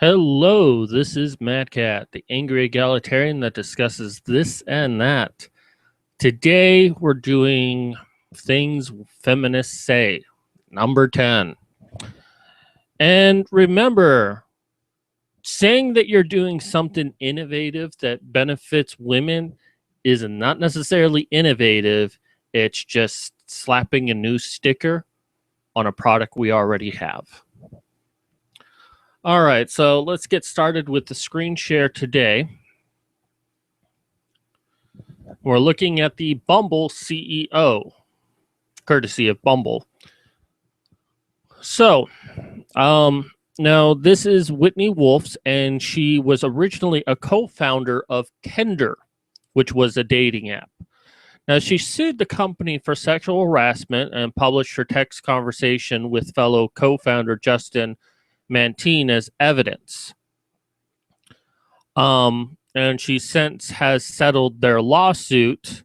Hello, this is Mad Cat, the angry egalitarian that discusses this and that. Today we're doing things feminists say, number 10. And remember, saying that you're doing something innovative that benefits women is not necessarily innovative, it's just slapping a new sticker on a product we already have. All right, so let's get started with the screen share today. We're looking at the Bumble CEO, courtesy of Bumble. So, now this is Whitney Wolf's, and she was originally a co-founder of Tinder, which was a dating app. Now, she sued the company for sexual harassment and published her text conversation with fellow co-founder Justin Mantine as evidence. And she since has settled their lawsuit,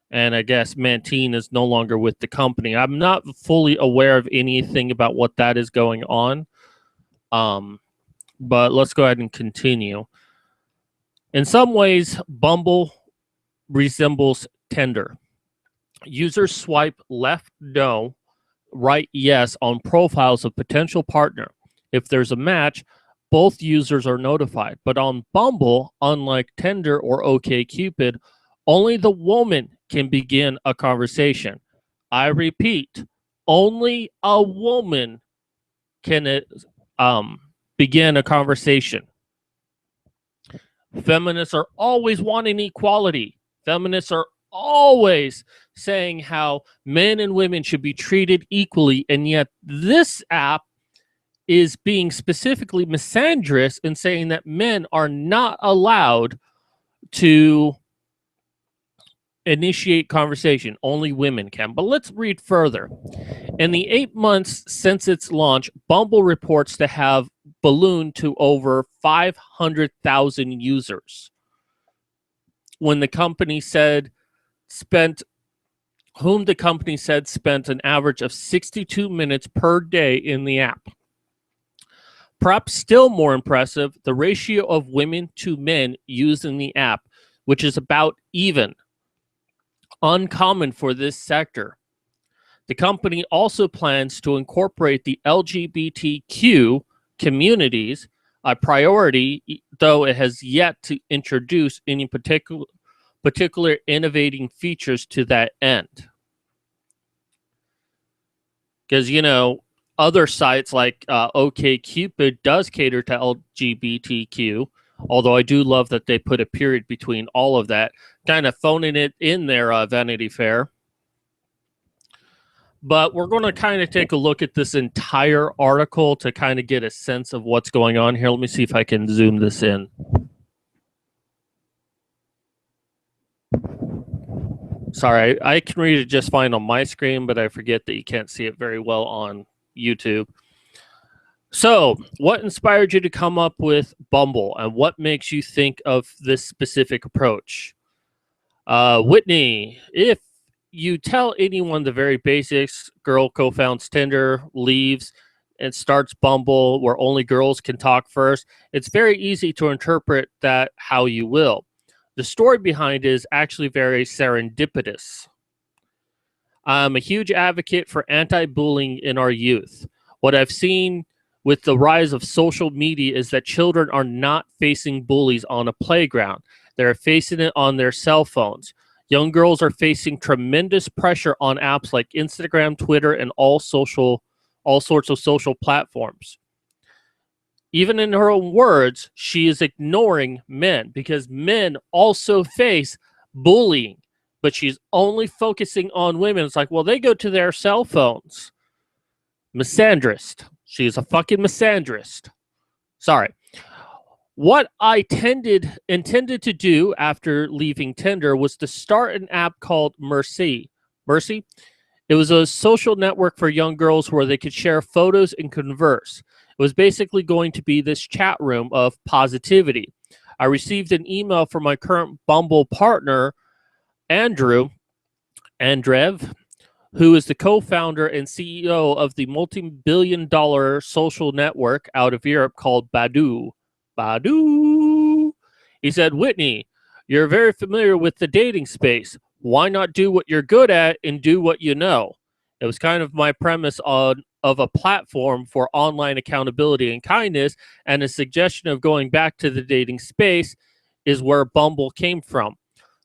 and I guess Mantine is no longer with the company. I'm not fully aware of anything about what that is going on, but let's go ahead and continue. In some ways, Bumble resembles Tinder. Users swipe left no, right yes on profiles of potential partner. If there's a match, both users are notified. But on Bumble, unlike Tinder or OkCupid, only the woman can begin a conversation. I repeat, only a woman can begin a conversation. Feminists are always wanting equality. Feminists are always saying how men and women should be treated equally, and yet this app is being specifically misandrous in saying that men are not allowed to initiate conversation. Only women can. But let's read further. In the 8 months since its launch, Bumble reports to have ballooned to over 500,000 users. When the company said spent an average of 62 minutes per day in the app. Perhaps still more impressive, the ratio of women to men used in the app, which is about even. Uncommon for this sector. The company also plans to incorporate the LGBTQ communities, a priority, though it has yet to introduce any particular innovating features to that end. Because, other sites like OkCupid does cater to LGBTQ, although I do love that they put a period between all of that, kind of phoning it in their Vanity Fair. But we're going to kind of take a look at this entire article to kind of get a sense of what's going on here. Let me see if I can zoom this in. Sorry, I can read it just fine on my screen, but I forget that you can't see it very well on YouTube. So, what inspired you to come up with Bumble, and what makes you think of this specific approach? Whitney, if you tell anyone the very basics, girl co-founds Tinder, leaves, and starts Bumble where only girls can talk first, it's very easy to interpret that how you will. The story behind it is actually very serendipitous. I'm a huge advocate for anti-bullying in our youth. What I've seen with the rise of social media is that children are not facing bullies on a playground. They're facing it on their cell phones. Young girls are facing tremendous pressure on apps like Instagram, Twitter, and all sorts of social platforms. Even in her own words, she is ignoring men because men also face bullying, but she's only focusing on women. It's like, well, they go to their cell phones. Misandrist. She is a fucking misandrist. Sorry. What I intended to do after leaving Tinder was to start an app called Mercy. Mercy? It was a social network for young girls where they could share photos and converse. It was basically going to be this chat room of positivity. I received an email from my current Bumble partner, Andrew, who is the co-founder and CEO of the multi-billion-dollar social network out of Europe called Badoo. Badu. He said, Whitney, you're very familiar with the dating space. Why not do what you're good at and do what you know? It was kind of my premise of a platform for online accountability and kindness, and a suggestion of going back to the dating space is where Bumble came from.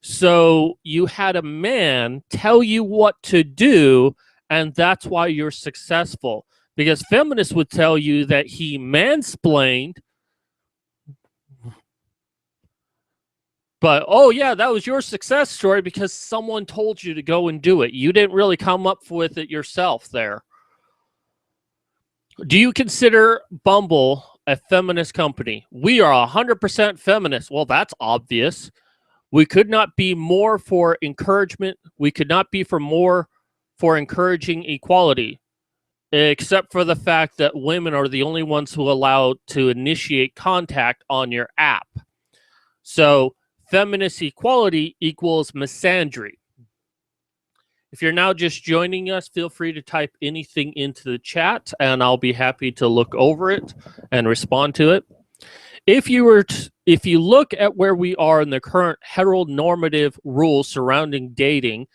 So you had a man tell you what to do, and that's why you're successful. Because feminists would tell you that he mansplained. But oh yeah, that was your success story because someone told you to go and do it. You didn't really come up with it yourself there. Do you consider Bumble a feminist company? We are 100% feminist. Well, that's obvious. We could not be more for encouragement. We could not be for more for encouraging equality, except for the fact that women are the only ones who allow to initiate contact on your app. So feminist equality equals misandry. If you're now just joining us, feel free to type anything into the chat and I'll be happy to look over it and respond to it. If you look at where we are in the current heteronormative rules surrounding dating,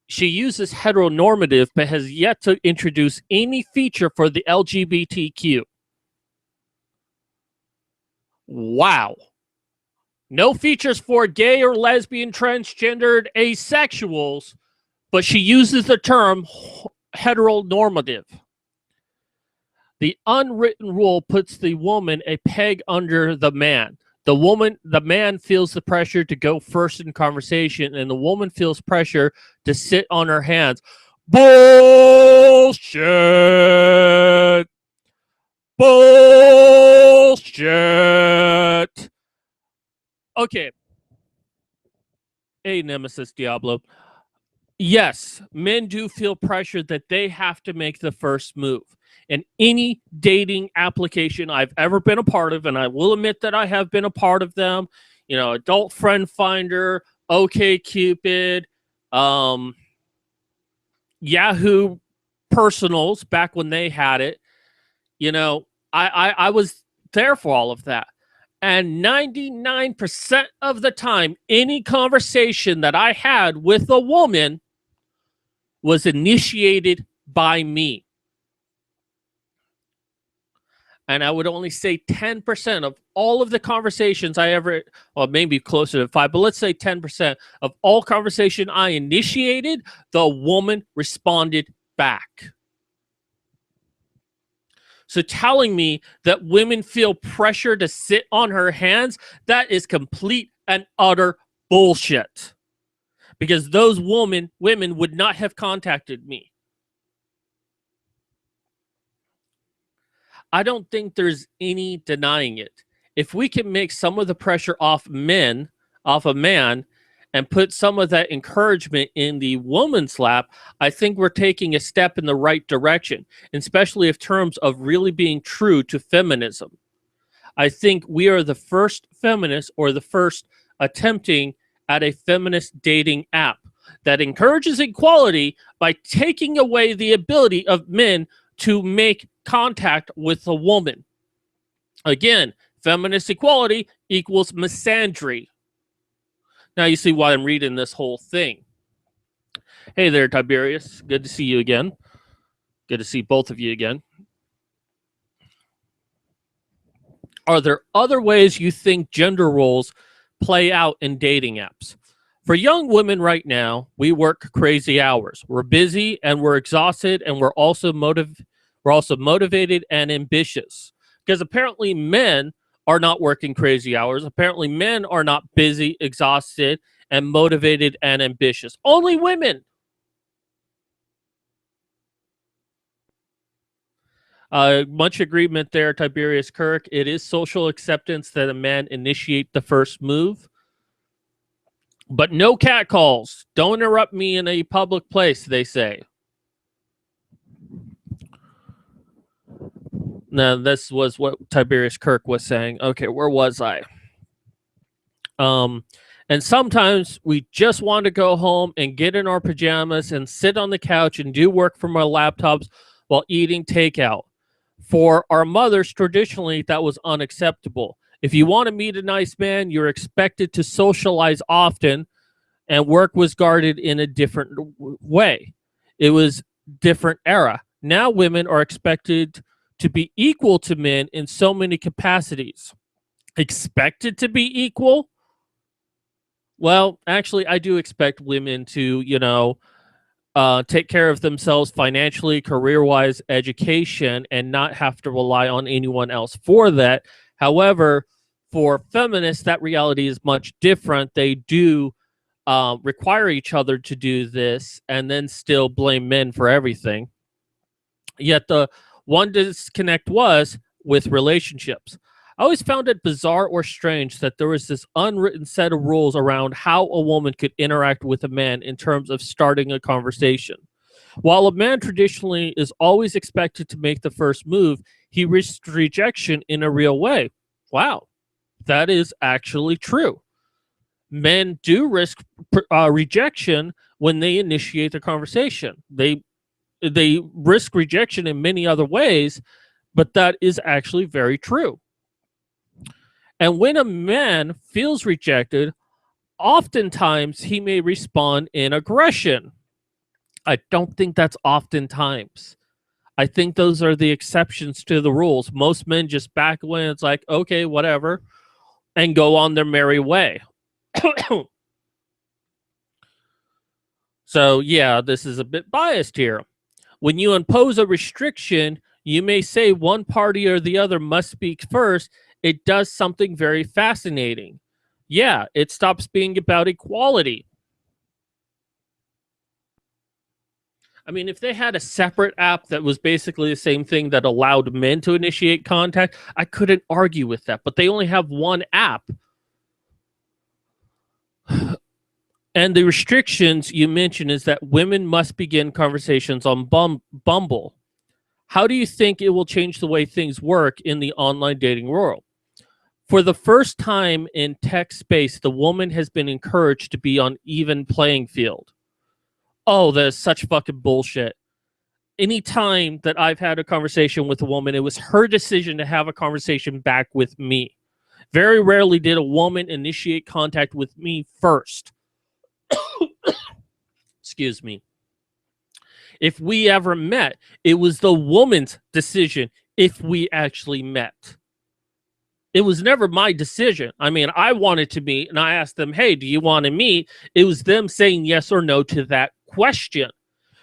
she uses heteronormative but has yet to introduce any feature for the LGBTQ. Wow. No features for gay or lesbian, transgendered, asexuals, but she uses the term heteronormative. The unwritten rule puts the woman a peg under the man. The man feels the pressure to go first in conversation, and the woman feels pressure to sit on her hands. Bullshit. Bullshit. Okay. Hey, Nemesis Diablo. Yes, men do feel pressure that they have to make the first move. In any dating application I've ever been a part of, and I will admit that I have been a part of them, Adult Friend Finder, OkCupid, Yahoo Personals, back when they had it, I was there for all of that. And 99% of the time, any conversation that I had with a woman was initiated by me. And I would only say 10% of all of the conversations I ever, well, maybe closer to 5, but let's say 10% of all conversation I initiated, the woman responded back. So telling me that women feel pressure to sit on her hands, that is complete and utter bullshit. Because those women would not have contacted me. I don't think there's any denying it. If we can make some of the pressure off a man, and put some of that encouragement in the woman's lap, I think we're taking a step in the right direction, especially in terms of really being true to feminism. I think we are the first feminists, or the first attempting at a feminist dating app that encourages equality by taking away the ability of men to make contact with a woman. Again, feminist equality equals misandry. Now you see why I'm reading this whole thing. Hey there, Tiberius. Good to see you again. Good to see both of you again. Are there other ways you think gender roles play out in dating apps? For young women right now, we work crazy hours. We're busy and we're exhausted, and we're also motivated and ambitious. Because apparently men are not working crazy hours. Apparently men are not busy, exhausted, and motivated and ambitious. Only women. Much agreement there, Tiberius Kirk. It is social acceptance that a man initiate the first move. But no catcalls. Don't interrupt me in a public place, they say. Now, this was what Tiberius Kirk was saying. Okay, where was I? And sometimes we just want to go home and get in our pajamas and sit on the couch and do work from our laptops while eating takeout. For our mothers, traditionally, that was unacceptable. If you want to meet a nice man, you're expected to socialize often, and work was guarded in a different way. It was different era. Now women are expected to be equal to men in so many capacities. Expected to be equal? Well, actually, I do expect women to, take care of themselves financially, career wise, education, and not have to rely on anyone else for that. However, for feminists, that reality is much different. They do require each other to do this and then still blame men for everything. Yet the one disconnect was with relationships. I always found it bizarre or strange that there was this unwritten set of rules around how a woman could interact with a man in terms of starting a conversation. While a man traditionally is always expected to make the first move, he risks rejection in a real way. Wow, that is actually true. Men do risk rejection when they initiate the conversation. They risk rejection in many other ways, but that is actually very true. And when a man feels rejected, oftentimes he may respond in aggression. I don't think that's oftentimes. I think those are the exceptions to the rules. Most men just back away and it's like, okay, whatever, and go on their merry way. So, yeah, this is a bit biased here. When you impose a restriction, you may say one party or the other must speak first. It does something very fascinating. Yeah, it stops being about equality. I mean, if they had a separate app that was basically the same thing that allowed men to initiate contact, I couldn't argue with that. But they only have one app. And the restrictions you mentioned is that women must begin conversations on Bumble. How do you think it will change the way things work in the online dating world? For the first time in tech space, the woman has been encouraged to be on even playing field. Oh, that is such fucking bullshit. Any time that I've had a conversation with a woman, it was her decision to have a conversation back with me. Very rarely did a woman initiate contact with me first. Excuse me. If we ever met, it was the woman's decision if we actually met. It was never my decision. I mean, I wanted to meet and I asked them, hey, do you want to meet? It was them saying yes or no to that question.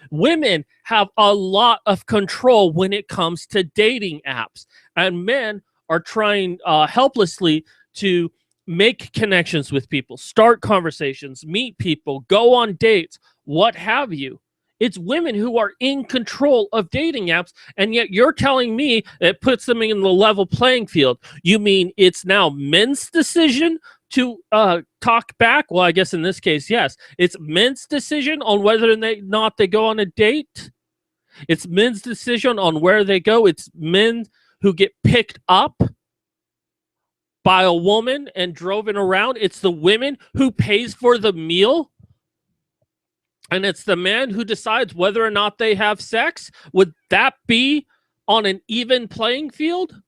Women have a lot of control when it comes to dating apps, and men are trying helplessly to make connections with people, start conversations, meet people, go on dates, what have you. It's women who are in control of dating apps, and yet you're telling me it puts them in the level playing field. You mean it's now men's decision to talk back? Well, I guess in this case, yes. It's men's decision on whether or not they go on a date. It's men's decision on where they go. It's men who get picked up by a woman and driven around. It's the women who pays for the meal. And it's the man who decides whether or not they have sex. Would that be on an even playing field?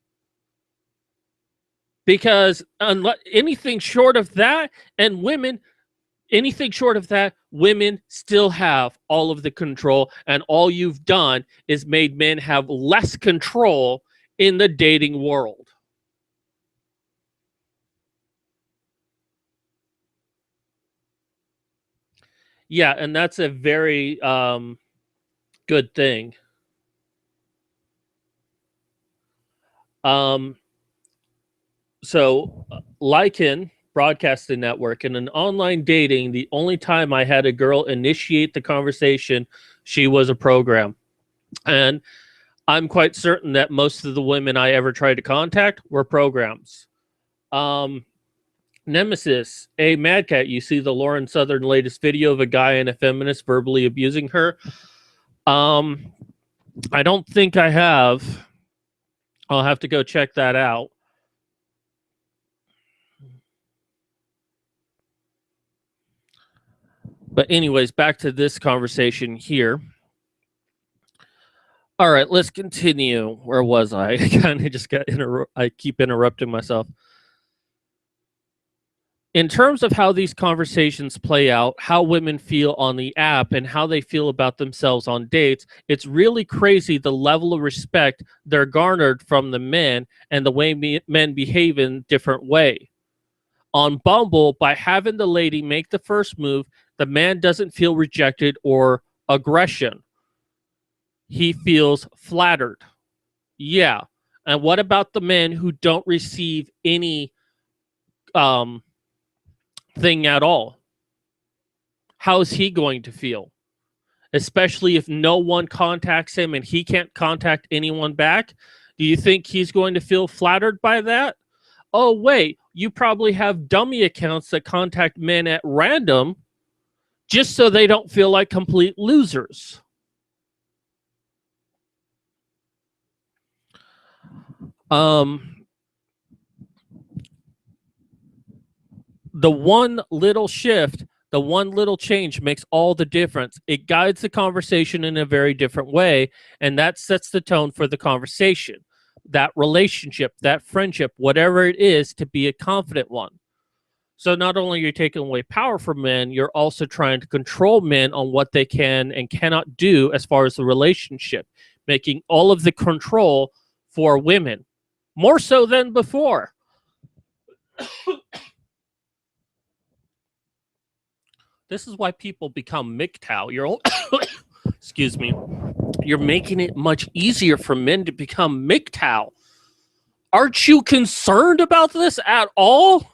Because anything short of that, and women, anything short of that, women still have all of the control. And all you've done is made men have less control in the dating world. Yeah, and that's a very good thing. So, Lycan Broadcasting Network, in an online dating, the only time I had a girl initiate the conversation, she was a program. And I'm quite certain that most of the women I ever tried to contact were programs. Nemesis, a Mad Cat, you see the Lauren Southern latest video of a guy and a feminist verbally abusing her? I don't think I have. I'll have to go check that out. But anyways, back to this conversation here. All right, let's continue. Where was I? I kind of just got I keep interrupting myself. In terms of how these conversations play out, how women feel on the app, and how they feel about themselves on dates, it's really crazy the level of respect they're garnered from the men and the way men behave in different way. On Bumble, by having the lady make the first move, the man doesn't feel rejected or aggression. He feels flattered. Yeah. And what about the men who don't receive any um thing at all? How is he going to feel? Especially if no one contacts him and he can't contact anyone back? Do you think he's going to feel flattered by that? Oh, wait, you probably have dummy accounts that contact men at random just so they don't feel like complete losers. Um, the one little shift, the one little change makes all the difference. It guides the conversation in a very different way, and that sets the tone for the conversation, that relationship, that friendship, whatever it is, to be a confident one. So not only are you taking away power from men, you're also trying to control men on what they can and cannot do as far as the relationship, making all of the control for women, more so than before. This is why people become MGTOW. Excuse me. You're making it much easier for men to become MGTOW. Aren't you concerned about this at all?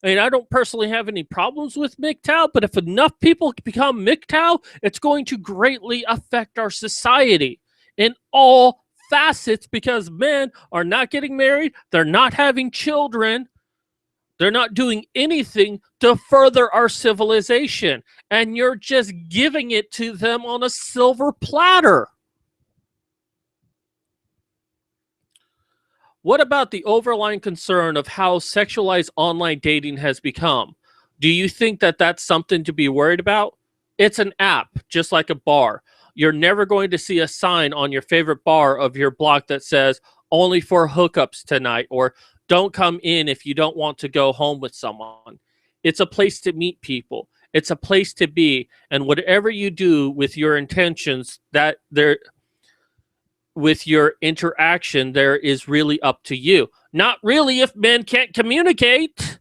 I mean, I don't personally have any problems with MGTOW, but if enough people become MGTOW, it's going to greatly affect our society in all facets because men are not getting married, they're not having children, they're not doing anything to further our civilization, and you're just giving it to them on a silver platter. What about the overlying concern of how sexualized online dating has become? Do you think that that's something to be worried about? It's an app, just like a bar. You're never going to see a sign on your favorite bar of your block that says only for hookups tonight or don't come in if you don't want to go home with someone. It's a place to meet people. It's a place to be, and whatever you do with your intentions, that there with your interaction there is really up to you. Not really if men can't communicate.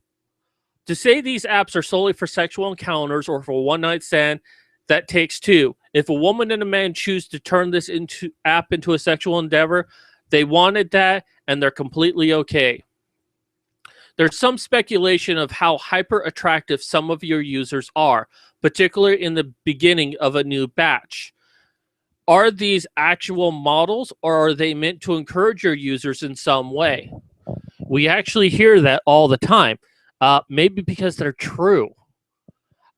To say these apps are solely for sexual encounters or for one night stand, that takes two. If a woman and a man choose to turn this into app into a sexual endeavor, they wanted that and they're completely okay. There's some speculation of how hyper attractive some of your users are, particularly in the beginning of a new batch. Are these actual models or are they meant to encourage your users in some way? We actually hear that all the time. Maybe because they're true.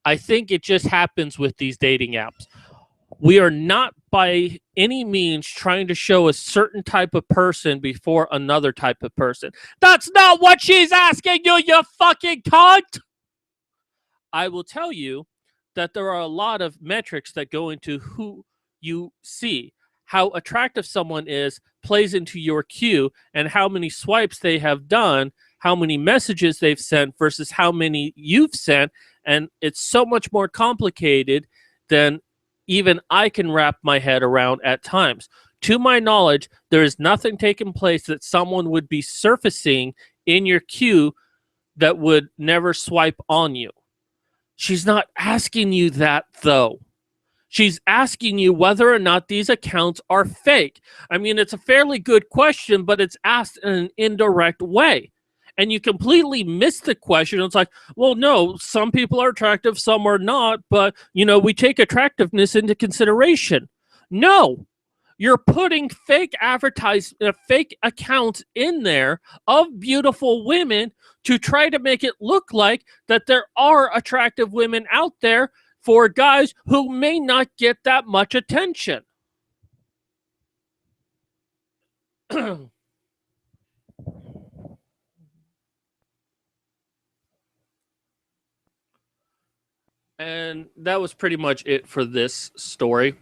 I think it just happens with these dating apps. We are not by any means trying to show a certain type of person before another type of person. That's not what she's asking you, you fucking cunt! I will tell you that there are a lot of metrics that go into who you see. How attractive someone is plays into your queue and how many swipes they have done, how many messages they've sent versus how many you've sent. And it's so much more complicated than even I can wrap my head around at times. To my knowledge, there is nothing taking place that someone would be surfacing in your queue that would never swipe on you. She's not asking you that, though. She's asking you whether or not these accounts are fake. I mean, it's a fairly good question, but it's asked in an indirect way. And you completely miss the question. It's like, well, no, some people are attractive, some are not, but, we take attractiveness into consideration. No, you're putting fake accounts in there of beautiful women to try to make it look like that there are attractive women out there for guys who may not get that much attention. And that was pretty much it for this story.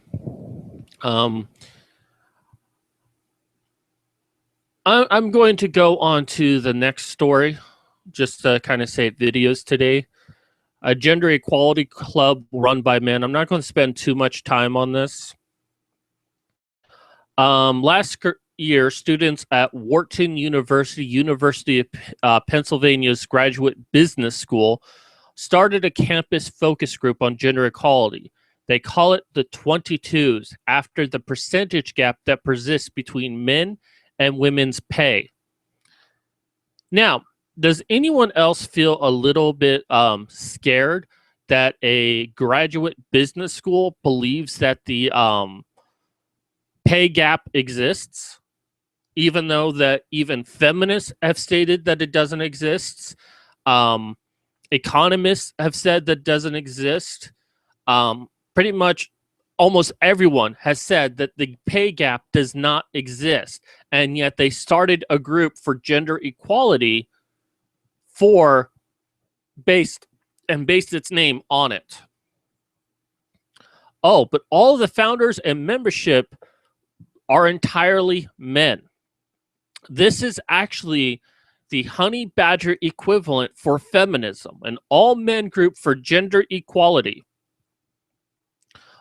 I'm going to go on to the next story. just to kind of say videos today. A gender equality club run by men. I'm not going to spend too much time on this. Last year, students at Wharton University, University of Pennsylvania's Graduate Business School, started a campus focus group on gender equality. They call it the 22s, after the percentage gap that persists between men and women's pay. Now, does anyone else feel a little bit scared that a graduate business school believes that the pay gap exists, even though that even feminists have stated that it doesn't exist? Economists have said that doesn't exist. Pretty much almost everyone has said that the pay gap does not exist, and yet they started a group for gender equality based its name on it. Oh, but all the founders and membership are entirely men. This is actually the honey badger equivalent for feminism, an all-men group for gender equality.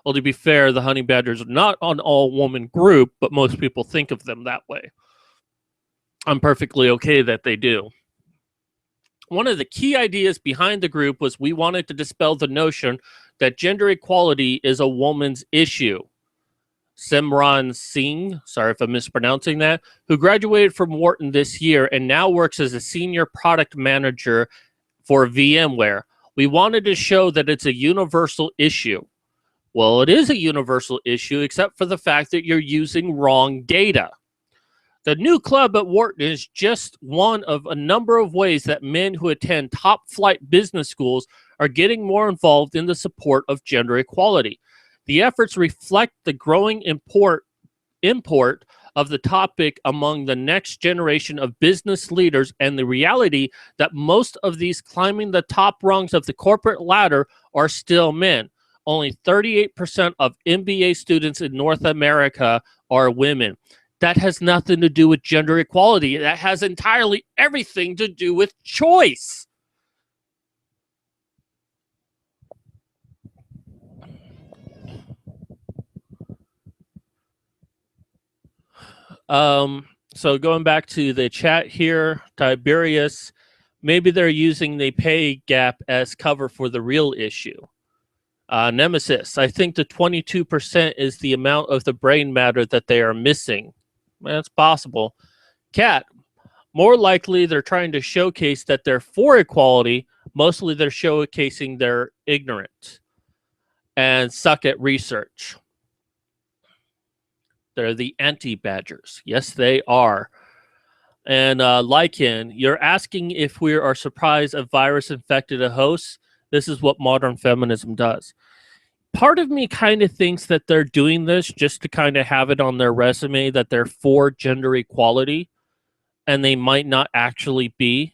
Well, to be fair, the honey badgers are not an all-woman group, but most people think of them that way. I'm perfectly okay that they do. One of the key ideas behind the group was we wanted to dispel the notion that gender equality is a woman's issue. Simran Singh, sorry if I'm mispronouncing that, who graduated from Wharton this year and now works as a senior product manager for VMware. We wanted to show that it's a universal issue. Well, it is a universal issue, except for the fact that you're using wrong data. The new club at Wharton is just one of a number of ways that men who attend top flight business schools are getting more involved in the support of gender equality. The efforts reflect the growing import of the topic among the next generation of business leaders and the reality that most of these climbing the top rungs of the corporate ladder are still men. Only 38% of MBA students in North America are women. That has nothing to do with gender equality. That has entirely everything to do with choice. So going back to the chat here, Tiberius, maybe they're using the pay gap as cover for the real issue. Nemesis, I think the 22% is the amount of the brain matter that they are missing. That's possible. Cat, more likely they're trying to showcase that they're for equality. Mostly they're showcasing they're ignorant and suck at research. They're the anti-badgers. Yes, they are. And Lycan, you're asking if we are surprised a virus infected a host. This is what modern feminism does. Part of me kind of thinks that they're doing this just to kind of have it on their resume that they're for gender equality, and they might not actually be,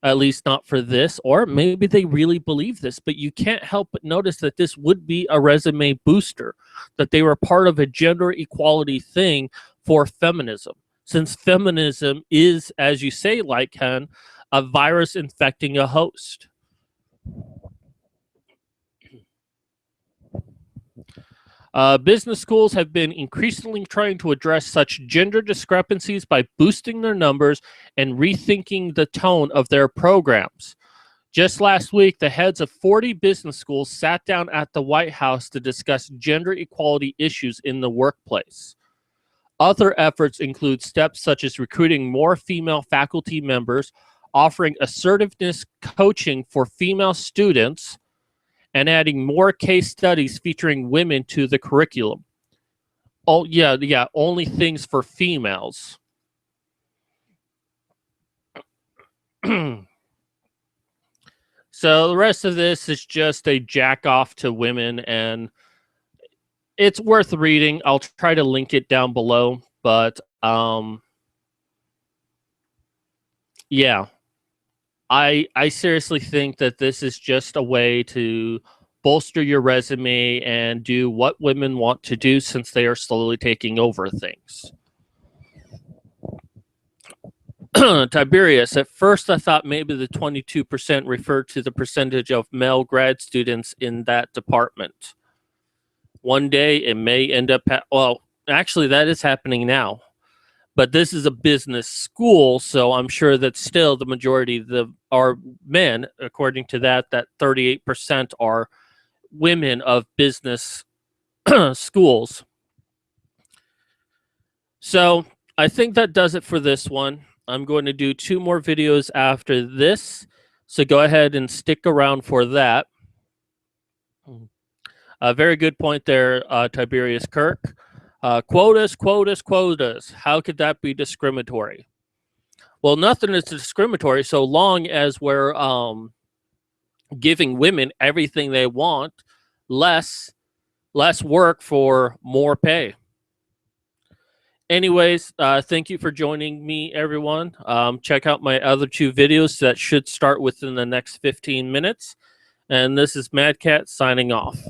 at least not for this, or maybe they really believe this, but you can't help but notice that this would be a resume booster, that they were part of a gender equality thing for feminism. Since feminism is, as you say, Lycan, a virus infecting a host. Business schools have been increasingly trying to address such gender discrepancies by boosting their numbers and rethinking the tone of their programs. Just last week, the heads of 40 business schools sat down at the White House to discuss gender equality issues in the workplace. Other efforts include steps such as recruiting more female faculty members, offering assertiveness coaching for female students, and adding more case studies featuring women to the curriculum. Oh, yeah, only things for females. So the rest of this is just a jack off to women, and it's worth reading. I'll try to link it down below, but yeah. I seriously think that this is just a way to bolster your resume and do what women want to do since they are slowly taking over things. Tiberius, at first I thought maybe the 22% referred to the percentage of male grad students in that department. One day it may end up, well, actually, that is happening now. But this is a business school, so I'm sure that still the majority are men. According to that 38% are women of business schools. So I think that does it for this one. I'm going to do 2 more videos after this, so go ahead and stick around for that. A very good point there, Tiberius Kirk. Quotas, quotas, quotas. How could that be discriminatory? Well, nothing is discriminatory so long as we're giving women everything they want, less work for more pay. Anyways, thank you for joining me, everyone. Check out my other 2 videos that should start within the next 15 minutes. And this is Mad Cat signing off.